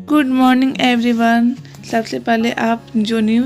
Good morning everyone. सबसे पहले आप जो न्यू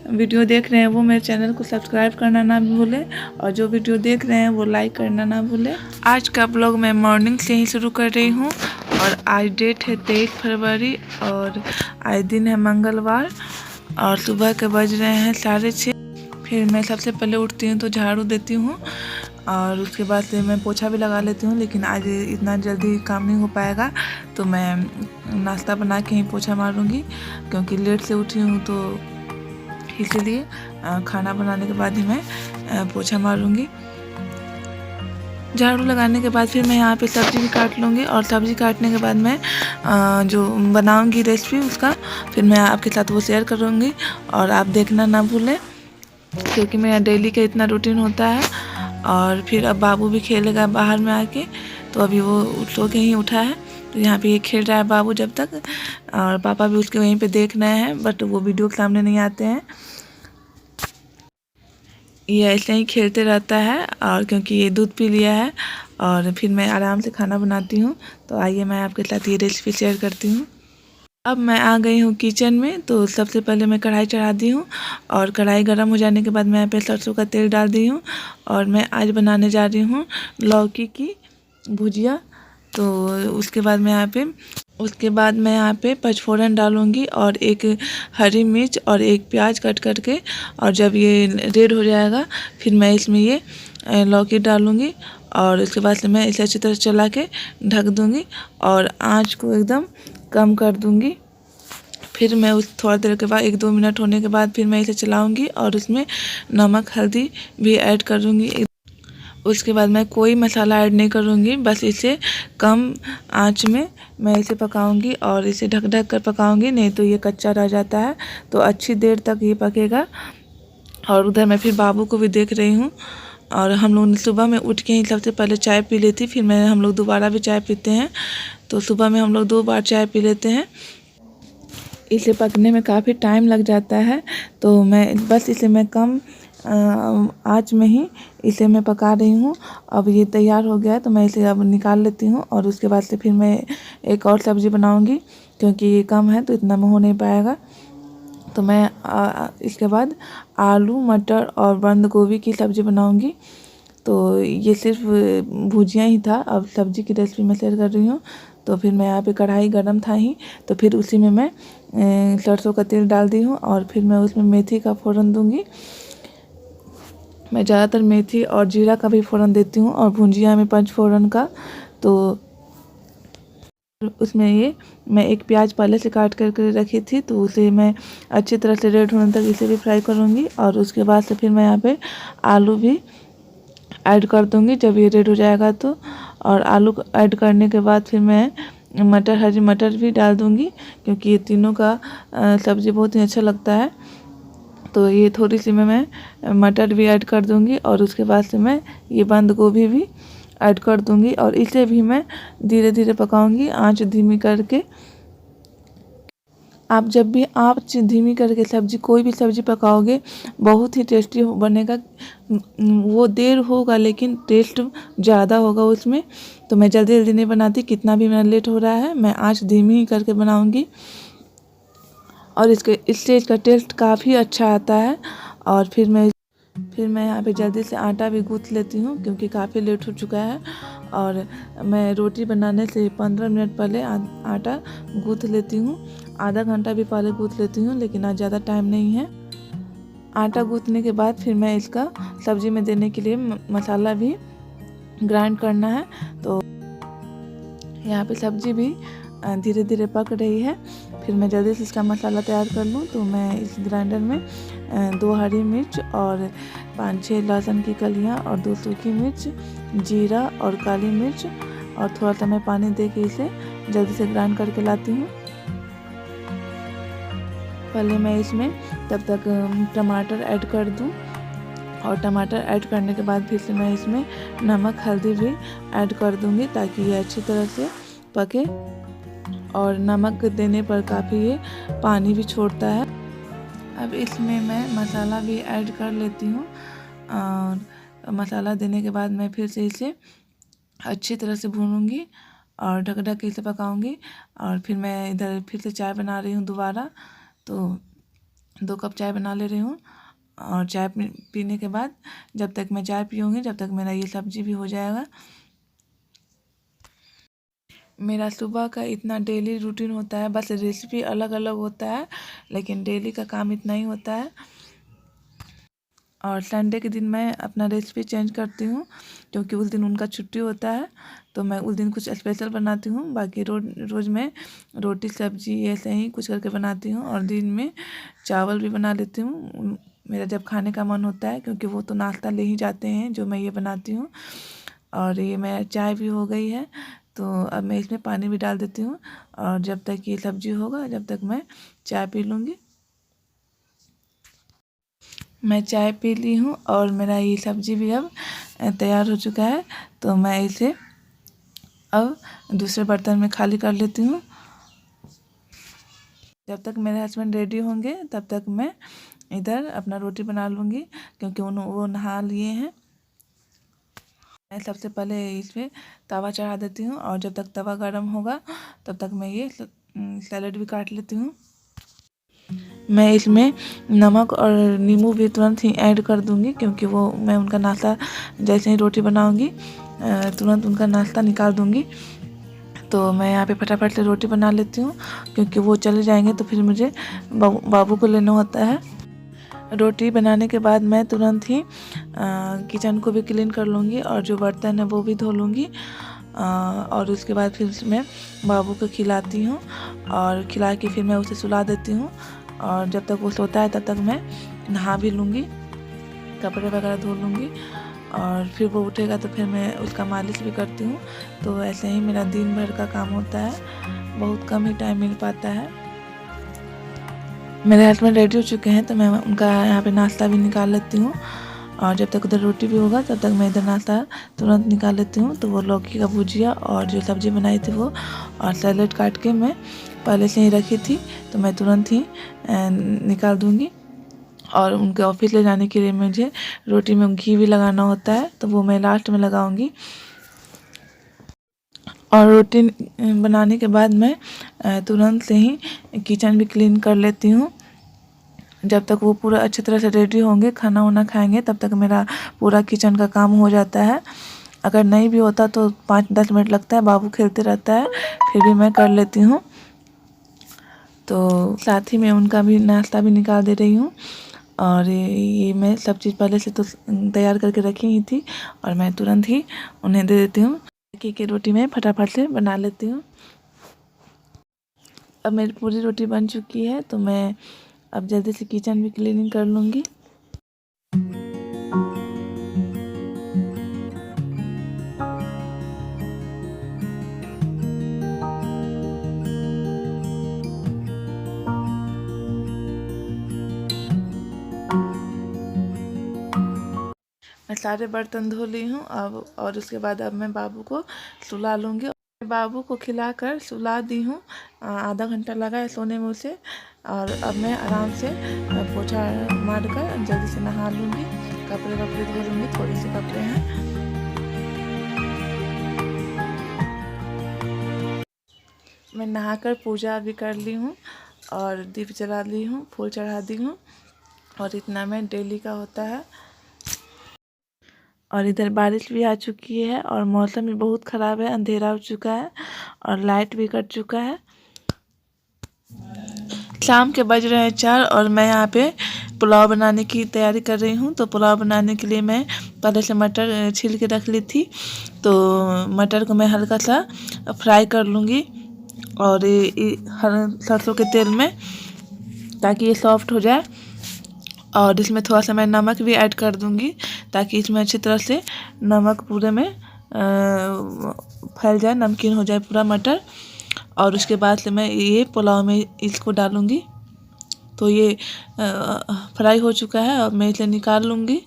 वीडियो देख रहे हैं वो मेरे चैनल को सब्सक्राइब करना ना भूलें और जो वीडियो देख रहे हैं वो लाइक करना ना भूलें। आज का ब्लॉग मैं मॉर्निंग से ही शुरू कर रही हूँ और आज डेट है 23 फरवरी और आज दिन है मंगलवार और सुबह के बज रहे हैं 6:30। फिर मैं सबसे पहले उठती हूँ तो झाड़ू देती हूँ और उसके बाद से मैं पोछा भी लगा लेती हूँ, लेकिन आज इतना जल्दी काम नहीं हो पाएगा तो मैं नाश्ता बना के ही पोछा मारूंगी क्योंकि लेट से उठी हूँ, तो इसीलिए खाना बनाने के बाद ही मैं पोछा मारूंगी। झाड़ू लगाने के बाद फिर मैं यहाँ पे सब्ज़ी भी काट लूँगी और सब्ज़ी काटने के बाद मैं जो बनाऊँगी रेसिपी उसका फिर मैं आपके साथ वो शेयर करूँगी और आप देखना ना भूलें क्योंकि मेरा डेली का इतना रूटीन होता है। और फिर अब बाबू भी खेलेगा बाहर में आके, तो अभी वो सो के ही उठा है तो यहाँ पे ये खेल रहा है बाबू जब तक, और पापा भी उसके वहीं पे देख रहे हैं बट वो वीडियो के सामने नहीं आते हैं। ये ऐसे ही खेलते रहता है और क्योंकि ये दूध पी लिया है और फिर मैं आराम से खाना बनाती हूँ। तो आइए मैं आपके साथ ये रेसिपी शेयर करती हूँ। अब मैं आ गई हूँ किचन में, तो सबसे पहले मैं कढ़ाई चढ़ा दी हूँ और कढ़ाई गर्म हो जाने के बाद मैं यहाँ पे सरसों का तेल डाल दी हूँ और मैं आज बनाने जा रही हूँ लौकी की भुजिया। तो उसके बाद मैं यहाँ पे पचफोरन डालूँगी और एक हरी मिर्च और एक प्याज कट करके, और जब ये रेड हो जाएगा फिर मैं इसमें ये लौकी डालूँगी और उसके बाद से मैं इसे अच्छी तरह चला के ढक दूँगी और आँच को एकदम कम कर दूँगी। फिर मैं उस थोड़ा देर के बाद 1-2 मिनट होने के बाद फिर मैं इसे चलाऊँगी और उसमें नमक हल्दी भी ऐड करूँगी। उसके बाद मैं कोई मसाला ऐड नहीं करूँगी, बस इसे कम आंच में मैं इसे पकाऊँगी और इसे ढक ढक कर पकाऊँगी, नहीं तो ये कच्चा रह जाता है। तो अच्छी देर तक ये पकेगा। और उधर मैं फिर बाबू को भी देख रही हूँ और हम लोग सुबह में उठ के ही सबसे पहले चाय पी ली थी, फिर हम लोग दोबारा भी चाय पीते हैं। तो सुबह में हम लोग 2 बार चाय पी लेते हैं। इसे पकने में काफ़ी टाइम लग जाता है, तो मैं बस इसे मैं कम आँच में ही इसे मैं पका रही हूँ। अब ये तैयार हो गया है तो मैं इसे अब निकाल लेती हूँ और उसके बाद से फिर मैं एक और सब्ज़ी बनाऊँगी क्योंकि ये कम है तो इतना में हो नहीं पाएगा। तो मैं इसके बाद आलू मटर और बंद गोभी की सब्ज़ी बनाऊँगी। तो ये सिर्फ भुजिया ही था, अब सब्ज़ी की रेसिपी मैं शेयर कर रही हूँ। तो फिर मैं यहाँ पे कढ़ाई गरम था ही, तो फिर उसी में मैं सरसों का तेल डाल दी हूँ और फिर मैं उसमें मेथी का फ़ोरन दूँगी। मैं ज़्यादातर मेथी और जीरा का भी फ़ोरन देती हूँ और भुजिया में पचफोरन का। तो उसमें ये मैं एक प्याज पहले से काट करके रखी थी, तो उसे मैं अच्छी तरह से रेड होने तक इसे भी फ्राई करूँगी और उसके बाद से फिर मैं यहाँ पे आलू भी ऐड कर दूँगी जब ये रेड हो जाएगा तो। और आलू ऐड करने के बाद फिर मैं हरी मटर भी डाल दूँगी क्योंकि ये तीनों का सब्ज़ी बहुत ही अच्छा लगता है। तो ये थोड़ी सी मैं मटर भी ऐड कर दूँगी और उसके बाद से मैं ये बंद गोभी भी ऐड कर दूँगी और इसे भी मैं धीरे धीरे पकाऊँगी आँच धीमी करके। आप जब भी आँच धीमी करके सब्ज़ी कोई भी सब्ज़ी पकाओगे बहुत ही टेस्टी बनेगा। वो देर होगा लेकिन टेस्ट ज़्यादा होगा उसमें। तो मैं जल्दी जल्दी नहीं बनाती, कितना भी मेरा लेट हो रहा है मैं आँच धीमी ही करके बनाऊँगी और इससे इसका टेस्ट काफ़ी अच्छा आता है। और फिर मैं यहाँ पे जल्दी से आटा भी गूँथ लेती हूँ क्योंकि काफ़ी लेट हो चुका है और मैं रोटी बनाने से 15 मिनट पहले आटा गूँथ लेती हूँ। आधा घंटा भी पहले गूँथ लेती हूँ, लेकिन आज ज़्यादा टाइम नहीं है। आटा गूँथने के बाद फिर मैं इसका सब्ज़ी में देने के लिए मसाला भी ग्राइंड करना है। तो यहाँ पे सब्ज़ी भी धीरे धीरे पक रही है। फिर मैं जल्दी से इसका मसाला तैयार कर लूँ, तो मैं इस ग्राइंडर में 2 हरी मिर्च और 5-6 लहसुन की कलियाँ और 2 सूखी मिर्च, जीरा और काली मिर्च और थोड़ा सा मैं पानी दे के इसे जल्दी से ग्राइंड करके लाती हूँ। पहले मैं इसमें तब तक टमाटर ऐड कर दूँ और टमाटर ऐड करने के बाद फिर से मैं इसमें नमक हल्दी भी ऐड कर दूँगी ताकि ये अच्छी तरह से पके। और नमक देने पर काफ़ी ये पानी भी छोड़ता है। अब इसमें मैं मसाला भी ऐड कर लेती हूँ और मसाला देने के बाद मैं फिर से इसे अच्छी तरह से भूनूंगी और ढक ढक के इसे पकाऊंगी। और फिर मैं इधर फिर से चाय बना रही हूँ दोबारा। तो 2 कप चाय बना ले रही हूँ। और चाय पीने के बाद जब तक मैं चाय पीऊँगी जब तक मेरा ये सब्जी भी हो जाएगा। मेरा सुबह का इतना डेली रूटीन होता है, बस रेसिपी अलग अलग होता है लेकिन डेली का काम इतना ही होता है। और संडे के दिन मैं अपना रेसिपी चेंज करती हूँ क्योंकि उस दिन उनका छुट्टी होता है, तो मैं उस दिन कुछ स्पेशल बनाती हूँ। बाकी रोज़ मैं रोटी सब्जी ऐसे ही कुछ करके बनाती हूँ। और दिन में चावल भी बना लेती हूँ मेरा जब खाने का मन होता है, क्योंकि वो तो नाश्ता ले ही जाते हैं जो मैं ये बनाती हूँ। और ये मेरा चाय भी हो गई है, तो अब मैं इसमें पानी भी डाल देती हूँ। और जब तक ये सब्जी होगा जब तक मैं चाय पी लूँगी। मैं चाय पी ली हूँ और मेरा ये सब्जी भी अब तैयार हो चुका है, तो मैं इसे अब दूसरे बर्तन में खाली कर लेती हूँ। जब तक मेरे हस्बैंड रेडी होंगे तब तक मैं इधर अपना रोटी बना लूँगी, क्योंकि वो नहा लिए हैं। मैं सबसे पहले इसमें तवा चढ़ा देती हूँ और जब तक तवा गर्म होगा तब तक मैं ये सैलेड भी काट लेती हूँ। मैं इसमें नमक और नींबू भी तुरंत ही ऐड कर दूँगी, क्योंकि वो मैं उनका नाश्ता जैसे ही रोटी बनाऊँगी तुरंत उनका नाश्ता निकाल दूँगी। तो मैं यहाँ पे फटाफट से रोटी बना लेती हूँ, क्योंकि वो चले जाएंगे तो फिर मुझे बाबू को लेना होता है। रोटी बनाने के बाद मैं तुरंत ही किचन को भी क्लीन कर लूँगी और जो बर्तन है वो भी धो लूँगी। और उसके बाद फिर मैं बाबू को खिलाती हूँ और खिला के फिर मैं उसे सुला देती हूँ। और जब तक वो सोता है तब तक मैं नहा भी लूँगी, कपड़े वगैरह धो लूँगी। और फिर वो उठेगा तो फिर मैं उसका मालिश भी करती हूँ। तो ऐसे ही मेरा दिन भर का काम होता है, बहुत कम ही टाइम मिल पाता है। मेरे हस्बैंड रेडी हो चुके हैं तो मैं उनका यहाँ पे नाश्ता भी निकाल लेती हूँ। और जब तक उधर रोटी भी होगा तब तक मैं इधर नाश्ता तुरंत निकाल लेती हूँ। तो वो लौकी का भुजिया और जो सब्ज़ी बनाई थी वो और सैलेड काट के मैं पहले से ही रखी थी, तो मैं तुरंत ही निकाल दूँगी। और उनके ऑफिस ले जाने के लिए मुझे रोटी में घी भी लगाना होता है, तो वो मैं लास्ट में लगाऊंगी। और रोटी बनाने के बाद मैं तुरंत से ही किचन भी क्लीन कर लेती हूँ। जब तक वो पूरा अच्छी तरह से रेडी होंगे खाना वाना खाएंगे तब तक मेरा पूरा किचन का काम हो जाता है। अगर नहीं भी होता तो 5-10 मिनट लगता है, बाबू खेलते रहता है, फिर भी मैं कर लेती हूँ। तो साथ ही मैं उनका भी नाश्ता भी निकाल दे रही हूँ। और ये मैं सब चीज़ पहले से तो तैयार करके रखी ही थी और मैं तुरंत ही उन्हें दे देती हूँ। की रोटी मैं फटाफट से बना लेती हूँ। अब मेरी पूरी रोटी बन चुकी है, तो मैं अब जल्दी से किचन भी क्लीनिंग कर लूँगी। मैं सारे बर्तन धो ली हूँ अब, और उसके बाद अब मैं बाबू को सुला लूँगी। बाबू को खिलाकर सुला दी हूँ, आधा घंटा लगा है सोने में उसे। और अब मैं आराम से पोछा मार कर जल्दी से नहा लूँगी, कपड़े वपड़े धो लूँगी, थोड़े से कपड़े हैं। मैं नहाकर पूजा भी कर ली हूँ और दीप जला ली हूँ, फूल चढ़ा दी हूँ, और इतना मैं डेली का होता है। और इधर बारिश भी आ चुकी है और मौसम भी बहुत ख़राब है, अंधेरा हो चुका है और लाइट भी कट चुका है। शाम के बज रहे हैं 4 और मैं यहाँ पे पुलाव बनाने की तैयारी कर रही हूँ। तो पुलाव बनाने के लिए मैं पहले से मटर छील के रख ली थी, तो मटर को मैं हल्का सा फ्राई कर लूँगी और सरसों के तेल में, ताकि ये सॉफ्ट हो जाए। और इसमें थोड़ा सा मैं नमक भी ऐड कर दूँगी ताकि इसमें अच्छी तरह से नमक पूरे में फैल जाए, नमकीन हो जाए पूरा मटर। और उसके बाद से मैं ये पुलाव में इसको डालूँगी। तो ये फ्राई हो चुका है और मैं इसे निकाल लूँगी।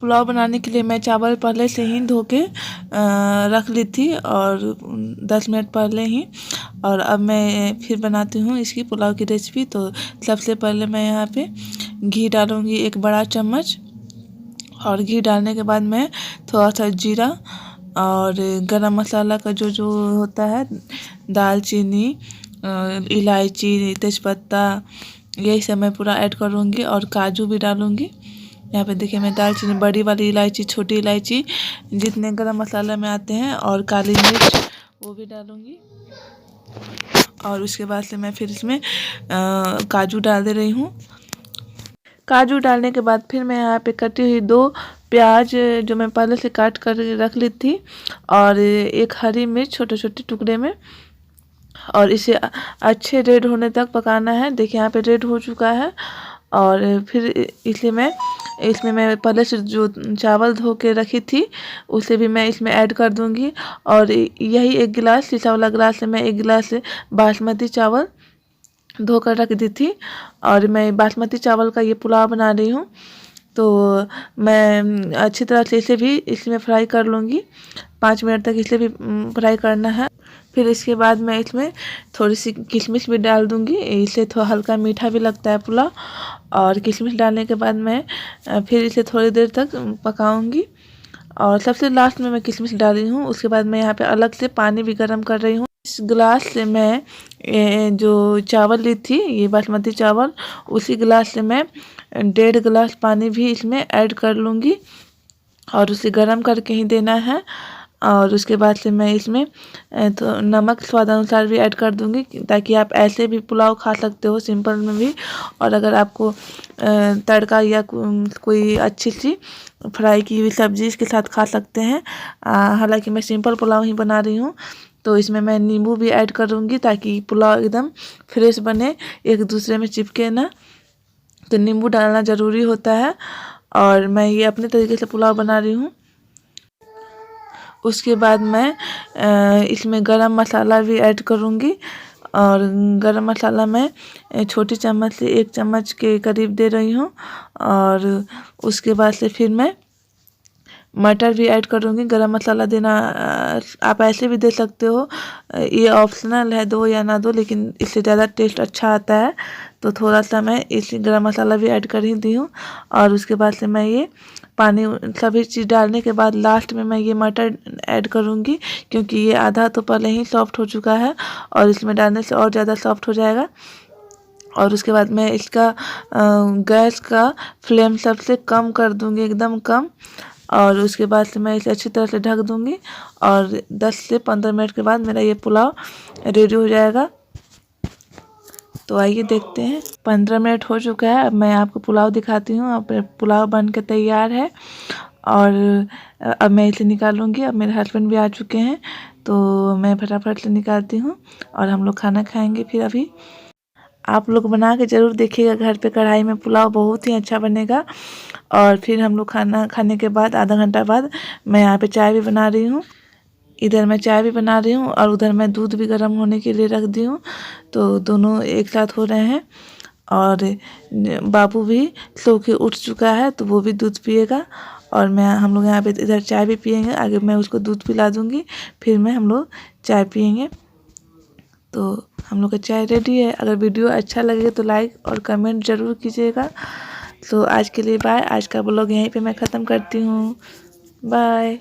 पुलाव बनाने के लिए मैं चावल पहले से ही धो के रख ली थी और 10 मिनट पहले ही। और अब मैं फिर बनाती हूँ इसकी पुलाव की रेसिपी। तो सबसे पहले मैं यहाँ पे घी डालूँगी 1 बड़ा चम्मच, और घी डालने के बाद मैं थोड़ा सा जीरा और गरम मसाला का जो जो होता है, दालचीनी, इलायची, तेज़पत्ता, यही सब मैं पूरा ऐड करूँगी और काजू भी डालूँगी। यहाँ पे देखिए मैं दालचीनी, बड़ी वाली इलायची, छोटी इलायची, जितने गरम मसाला में आते हैं, और काली मिर्च वो भी डालूँगी। और उसके बाद से मैं फिर इसमें काजू डाल दे रही हूँ। काजू डालने के बाद फिर मैं यहाँ पे कटी हुई 2 प्याज जो मैं पहले से काट कर रख ली थी, और एक हरी मिर्च छोटे छोटे टुकड़े में, और इसे अच्छे रेड होने तक पकाना है। देखिए यहाँ पे रेड हो चुका है। और फिर इसलिए मैं इसमें मैं पहले से जो चावल धो के रखी थी उसे भी मैं इसमें ऐड कर दूंगी। और यही 1 गिलास, शीशा वाला गिलास से मैं 1 गिलास बासमती चावल धोकर रख दी थी, और मैं बासमती चावल का ये पुलाव बना रही हूँ। तो मैं अच्छी तरह से इसे भी इसमें फ्राई कर लूँगी। 5 मिनट तक इसे भी फ्राई करना है। फिर इसके बाद मैं इसमें थोड़ी सी किशमिश भी डाल दूँगी, इससे थोड़ा हल्का मीठा भी लगता है पुलाव। और किशमिश डालने के बाद मैं फिर इसे थोड़ी देर तक पकाऊँगी, और सबसे लास्ट में मैं किशमिश डाल रही हूँ। उसके बाद मैं यहाँ पे अलग से पानी भी गर्म कर रही हूँ। इस गिलास से मैं जो चावल ली थी, ये बासमती चावल, उसी गिलास से मैं 1.5 गिलास पानी भी इसमें ऐड कर लूँगी, और उसे गर्म करके ही देना है। और उसके बाद से मैं इसमें तो नमक स्वाद अनुसार भी ऐड कर दूँगी, ताकि आप ऐसे भी पुलाव खा सकते हो सिंपल में भी। और अगर आपको तड़का या कोई अच्छी सी फ्राई की हुई सब्जी इसके साथ खा सकते हैं। हालांकि मैं सिंपल पुलाव ही बना रही हूँ, तो इसमें मैं नींबू भी ऐड करूँगी ताकि पुलाव एकदम फ्रेश बने, एक दूसरे में चिपके ना। तो नींबू डालना ज़रूरी होता है। और मैं ये अपने तरीके से पुलाव बना रही हूँ। उसके बाद मैं इसमें गरम मसाला भी ऐड करूँगी, और गरम मसाला मैं छोटी चम्मच से 1 चम्मच के करीब दे रही हूँ। और उसके बाद से फिर मैं मटर भी ऐड करूँगी। गरम मसाला देना आप ऐसे भी दे सकते हो, ये ऑप्शनल है, दो या ना दो, लेकिन इससे ज़्यादा टेस्ट अच्छा आता है। तो थोड़ा सा मैं इसी गरम मसाला भी ऐड कर ही दी हूँ। और उसके बाद से मैं ये पानी, सभी चीज़ डालने के बाद लास्ट में मैं ये मटर ऐड करूँगी, क्योंकि ये आधा तो पहले ही सॉफ्ट हो चुका है, और इसमें डालने से और ज़्यादा सॉफ्ट हो जाएगा। और उसके बाद मैं इसका गैस का फ्लेम सबसे कम कर दूँगी, एकदम कम। और उसके बाद से मैं इसे अच्छी तरह से ढक दूँगी, और 10 से 15 मिनट के बाद मेरा ये पुलाव रेडी हो जाएगा। तो आइए देखते हैं। 15 मिनट हो चुका है। अब मैं आपको पुलाव दिखाती हूँ। अब पुलाव बन के तैयार है, और अब मैं इसे निकालूंगी। अब मेरे हस्बैंड भी आ चुके हैं, तो मैं फटाफट से निकालती हूँ, और हम लोग खाना खाएंगे। फिर अभी आप लोग बना के ज़रूर देखिएगा घर पे, कढ़ाई में पुलाव बहुत ही अच्छा बनेगा। और फिर हम लोग खाना खाने के बाद आधा घंटा बाद मैं यहाँ पे चाय भी बना रही हूँ। इधर मैं चाय भी बना रही हूँ, और उधर मैं दूध भी गर्म होने के लिए रख दी हूँ। तो दोनों एक साथ हो रहे हैं। और बाबू भी सो के उठ चुका है, तो वो भी दूध पिएगा। और हम लोग यहाँ पे इधर चाय भी पियेंगे। आगे मैं उसको दूध पिला दूँगी, फिर हम लोग चाय पियेंगे। तो हम लोग का चाय रेडी है। अगर वीडियो अच्छा लगे तो लाइक और कमेंट ज़रूर कीजिएगा। तो आज के लिए बाय। आज का ब्लॉग यहीं पे मैं ख़त्म करती हूँ। बाय।